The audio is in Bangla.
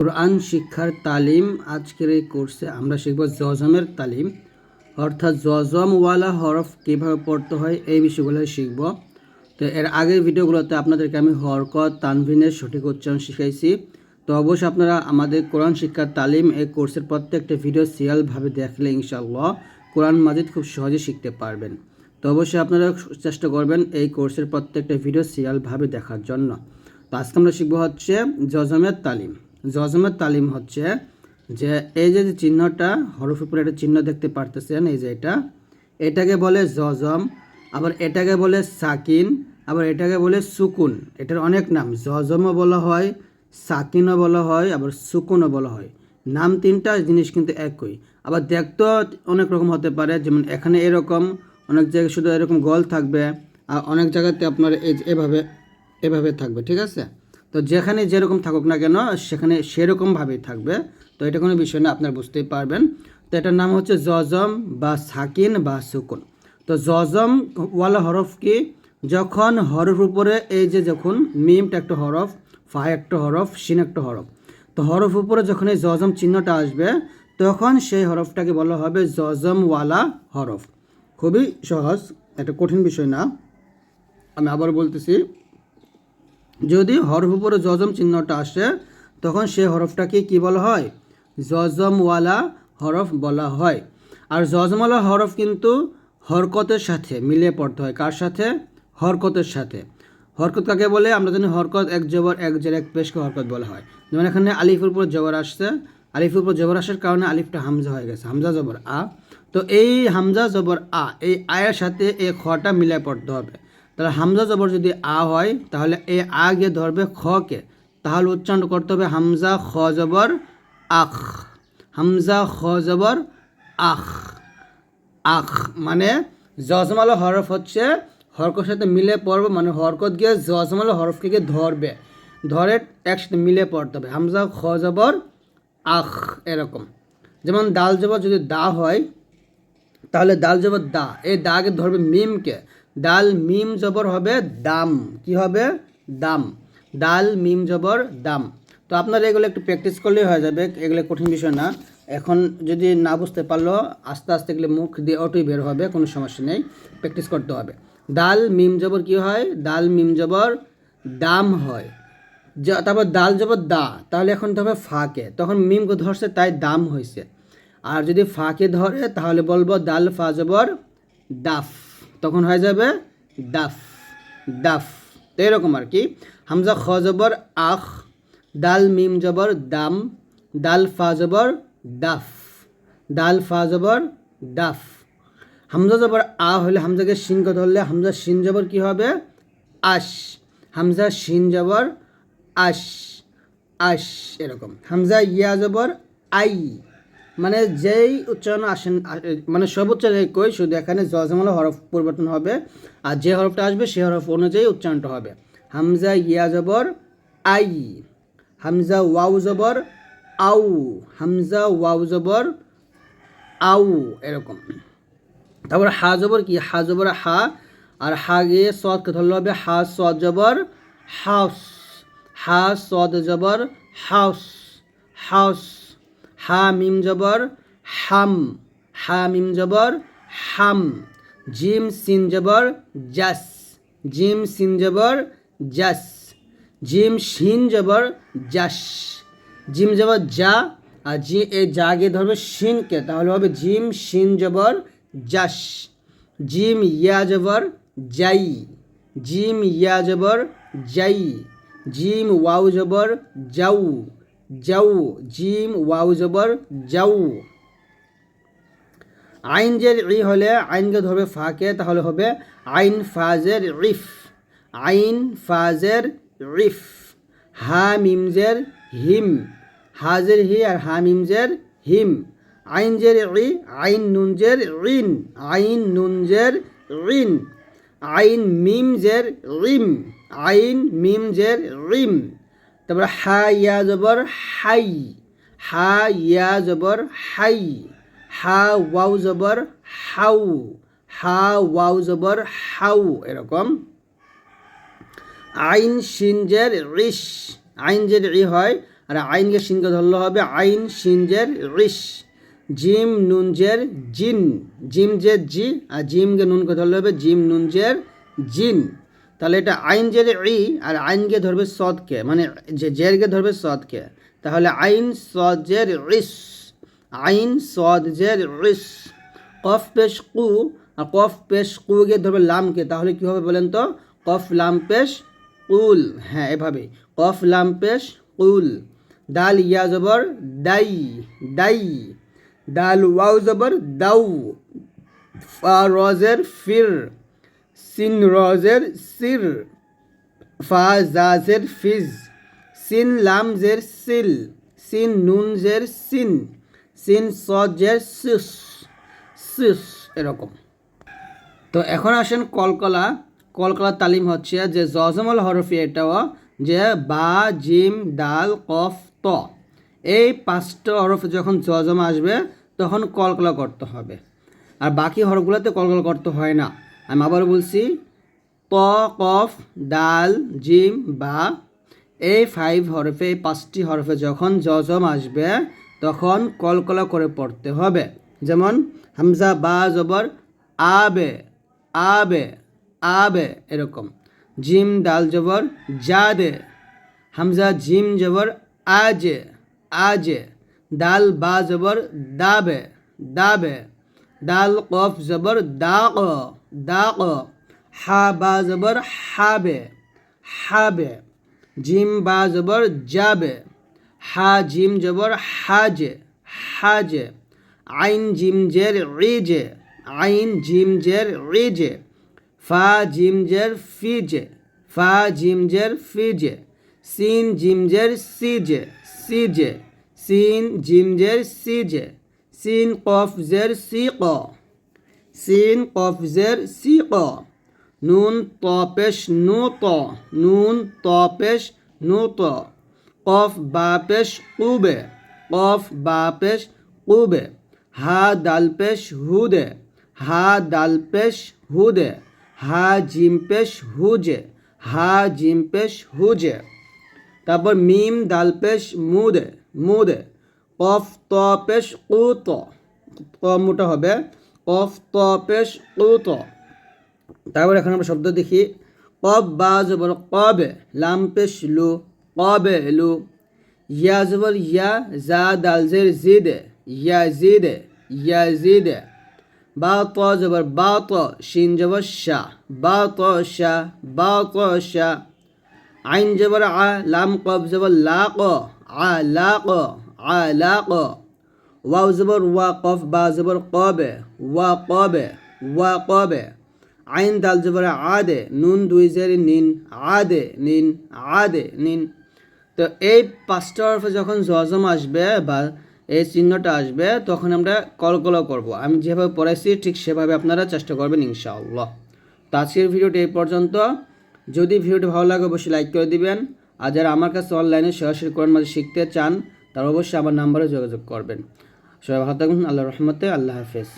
কোরআন শিক্ষার তালিম। আজকের এই কোর্সে আমরা শিখব জজমের তালিম, অর্থাৎ জজমওয়ালা হরফ কীভাবে পড়তে হয় এই বিষয়গুলো শিখব। তো এর আগের ভিডিওগুলোতে আপনাদেরকে আমি হরকত তানভিনের সঠিক উচ্চারণ শিখাইছি। তো অবশ্যই আপনারা আমাদের কোরআন শিক্ষার তালিম এই কোর্সের প্রত্যেকটা ভিডিও সিরিয়ালভাবে দেখলে ইনশাআল্লাহ কোরআন মাজিদ খুব সহজে শিখতে পারবেন। তো অবশ্যই আপনারা চেষ্টা করবেন এই কোর্সের প্রত্যেকটা ভিডিও সিরিয়ালভাবে দেখার জন্য। তো আজকে আমরা শিখবো হচ্ছে জজমের তালিম। জজমের তালিম হচ্ছে যে এই যে চিহ্নটা হরফের উপরে একটা চিহ্ন দেখতে পারতেছেন, এই যে এটাকে বলে জজম, আবার এটাকে বলে সাকিন, আবার এটাকে বলে সুকুন। এটার অনেক নাম, জজমও বলা হয়, সাকিনও বলা হয়, আবার সুকুনও বলা হয়। নাম তিনটা, জিনিস কিন্তু একই। আবার দেখতেও অনেক রকম হতে পারে, যেমন এখানে এরকম, অনেক জায়গায় শুধু এরকম গোল থাকবে, আর অনেক জায়গাতে আপনার এভাবে থাকবে, ঠিক আছে? তো যেখানে যেরকম থাকুক না কেন সেখানে সেরকমভাবেই থাকবে। তো এটা কোনো বিষয় না, আপনারা বুঝতেই পারবেন। তো এটার নাম হচ্ছে জজম বা সাকিন বা সুকুন। তো জজম ওয়ালা হরফ কি? যখন হরফ উপরে এই যে যখন মিমটা একটা হরফ, ফা একটা হরফ, শিন একটা হরফ, তো হরফ উপরে যখন এই জজম চিহ্নটা আসবে তখন সেই হরফটাকে বলা হবে জজমওয়ালা হরফ। খুবই সহজ, একটা কঠিন বিষয় না। আমি আবার বলতেছি, যদি হরফ উপরে জজম চিহ্নটা আসে তখন সেই হরফটাকে কি বলা হয়? জজমওয়ালা হরফ বলা হয়। আর জজমওয়ালা হরফ কিন্তু হরকতের সাথে মিলিয়ে পড়তে হয়। কার সাথে? হরকতের সাথে। হরকত কাকে বলে? আমরা জানি হরকত এক জবর এক জের এক পেশকে হরকত বলা হয়। যেমন এখানে আলিফের উপর জবর আসছে, আলিফের উপর জবর আসার কারণে আলিফটা হামজা হয়ে গেছে, হামজা জবর আ। তো এই হামজা জবর আ, এই আয়ের সাথে এই খটা মিলিয়ে পড়তে হবে। তাহলে হামজা জবর যদি আ হয় তাহলে এই আ গিয়ে ধরবে খকে, তাহলে উচ্চারণ করতে হবে হামজা খ জবর আখ, হামজা খ জবর আখ। আখ মানে জজমালো হরফ হচ্ছে হরকতের সাথে মিলে পড়বে, মানে হরকত গিয়ে জজমালো হরফটিকে ধরবে, ধরে একসাথে মিলে পড়তে হবে। হামজা খ জবর আখ এরকম। যেমন দাল জবর যদি দা হয় তাহলে দাল জবর দা, এই দাকে ধরবে মিমকে, দাল মিম জবর হবে দাম, কি হবে? দাম। দাল মিম জবর দাম। তো আপনারা এগুলো একটু প্র্যাকটিস করলেই হয়ে যাবে, এগুলো কঠিন বিষয় না। এখন যদি না বুঝতে পারলো আস্তে আস্তে এগুলো মুখ দিয়ে অটোই বের হবে, কোনো সমস্যা নেই, প্র্যাকটিস করতে হবে। দাল মিম জবর কি হয়? দাল মিম জবর দাম হয়। তারপর দাল জবর দা, তাহলে এখন ধরবে ফাকে, তখন মিমকে ধরছে তাই দাম হয়েছে। আর যদি ফাকে ধরে তাহলে বলবো দাল ফা জবর দাফ, তখন হয়ে যাবে দাফ, দাফ। তো এরকম আর কি। হামজা খ জবর আখ, দাল মিম জবর দাম, দাল ফা জবর দাফ, দাল ফা জবর দাফ। হামজা জবর আ হলে হামজাকে শিনকে ধরলে হামজা শিন জবর কি হবে? আশ, হামজা শিন জবর আশ, আশ এরকম। হামজা ইয়া জবর আই, মানে যেই উচ্চারণ আসেন, মানে সব উচ্চারণ একই, শুধু এখানে জজমালা হরফ পরিবর্তন হবে, আর যে হরফটা আসবে সেই হরফ অনুযায়ী উচ্চারণটা হবে। হামজা ইয়া জবর আই, হামজা ওয়াও জবর আউ, হামজা ওয়াও জবর আউ এরকম। তারপর হা জবর কি? হা জবর হা, আর হা গিয়ে সদকে ধরলে হবে হা সদ জবর হাউস, হা সদ জবর হাউস, হাউস। হা মিম জবর হাম, হা মিম জবর হাম। জিম সিন জবর জাস, জিম সিন জবর জাস। জিম শিন জবর জাস, জিম জবর যা, আর এই যা গিয়ে ধরবে শিনকে, তাহলে হবে জিম শিন জবর জাস। জিম ইয়া জবর জাই, জিম ইয়া জবর জাই। জিম ওয়াও জবর যাউ, যাউ, জিম ওয়াও জবর যাউ। আইন জের ই হলে আইনকে ধরবে ফাকে, তাহলে হবে আইন ফাজের ইফ, আইন ফাজের ইফ। হা মিমজের হিম, হাজের হি আর হা মিমজের হিম। আইন জের ই, আইন নুনজের ঋন, আইন নুনজের ঋন। আইন মিমজের রিম, আইন মিমজের রিম। তারপর হা ইয়া জবর হাই, হা ইয়া জবর হাই। হা ওয়াও জবর হাউ, হা ওয়াও জবর হাউ এরকম। আইন শিনজের রিশ, আইন জের ই হয় আর আইনকে শিনকে ধরলে হবে আইন শিনজের রিস, জিম নুনজের জিন, জিম জের জি আর জিমকে নুনকে ধরলে হবে জিম নুনজের জিন। তাহলে এটা আইন জের ই আর আইনকে ধরবে সদকে, মানে যে জেরকে ধরবে সদকে, তাহলে আইন সদ জের রিস, আইন সদ জের রিস। কফ পেশ কু আর কফ পেশ কুকে ধরবে লামকে, তাহলে কী হবে বলেন তো? কফ লাম পেশ কুল, হ্যাঁ এভাবে কফ লাম পেশ কুল। দাল ইয়া জবর দাই, দাই। দাল ওয়াও জবর দাউ, ফা রজের ফির, সিন রজের সির, ফা জাজের ফিজ, সিন লাম জের সিল, সিন নুন জের সিন, সিন সদ জের সিস, সিস, এরকম। তো এখন আসেন কলকলা। কলকলা তালিম হচ্ছে যে জজমল হরফি, এটাও যে বা জিম দাল কফ ত, এই 5টা হরফে যখন জজম আসবে তখন কলকলা করতে হবে, আর বাকি হরফগুলোতে কলকলা করতে হয় না। আমি আবার বলছি, ত কফ দাল জিম বা, এই 5 হরফে, এই 5টি হরফে যখন জজম আসবে তখন কলকলা করে পড়তে হবে। যেমন হামজা বা জবর আবে, আবে, আবে, এরকম। জিম দাল জবর জাদে, হামজা জিম জবর আজে, আজে। দাল বা জবর দাবে, দাবে। দাল কফ জবর দাক, দাক। হা বা জবর হাবে, হাবে। জিম বা জবর যাবে, হা জিম জবর হাজে, হাজে। আইন জিম জের ইজে, আইন জিম জের ইজে। ফা জিম জের ফিজে, ফা জিম জের ফিজে। সিন জিম জের সিজে, সিজে। সিন জিম জের সিজে। সিন কফ জের সিক, সিন কফ জের সিক। নুন ত পেশ নু ত, নুন ত পেশ নু ত। কফ বা পেশ কুবে, কফ বা পেশ কুবে। হা দাল পেশ হুদে, হা দাল পেশ হুদে। হা জিম পেশ হুজে, হা জিম পেশ হুজে। তারপর মিম দাল পেশ মুদে, মুদে। কফ ত পেশ কুত, ক মোটা হবে, কফ ত পেশ কুত। তারপর এখন আমরা শব্দ দেখি। কব বা জবর কবে, লাম পেশ লু, কবে লু। ইয়া জবর ইয়া, জা দাল জের জিদে, ইয়া জিদে, ইয়া জিদে। বা ত জবর বা ত, শিন জবর শা, বা ত শা, বা ত শা। আইন জবর আ, লাম কব জবর লাক, আ লাক, আ লাক। ওয়াও জবর ওয়া, কফ বা জবর কবে, ওয়া কবে, ওয়া কবে। আইন দাল জবর আদে, নুন 2 জের নিন, আদে নিন, আদে নিন। তো এই 5টা হরফে যখন জজম আসবে বা এই চিহ্নটা আসবে তখন আমরা কলকলা করব। আমি যেভাবে পড়াইছি ঠিক সেভাবে আপনারা চেষ্টা করবেন ইনশাআল্লাহ। তো আজকের ভিডিওটি এই পর্যন্ত। যদি ভিডিওটি ভালো লাগে অবশ্যই লাইক করে দিবেন, আর যারা আমার কাছে অনলাইনে সরাসরি কোরআন মাজিদ শিখতে চান তারা অবশ্যই আমার নাম্বারে যোগাযোগ করবেন। সবাই ভালো থাকুন, আল্লাহর রহমতে, আল্লাহ হাফেজ।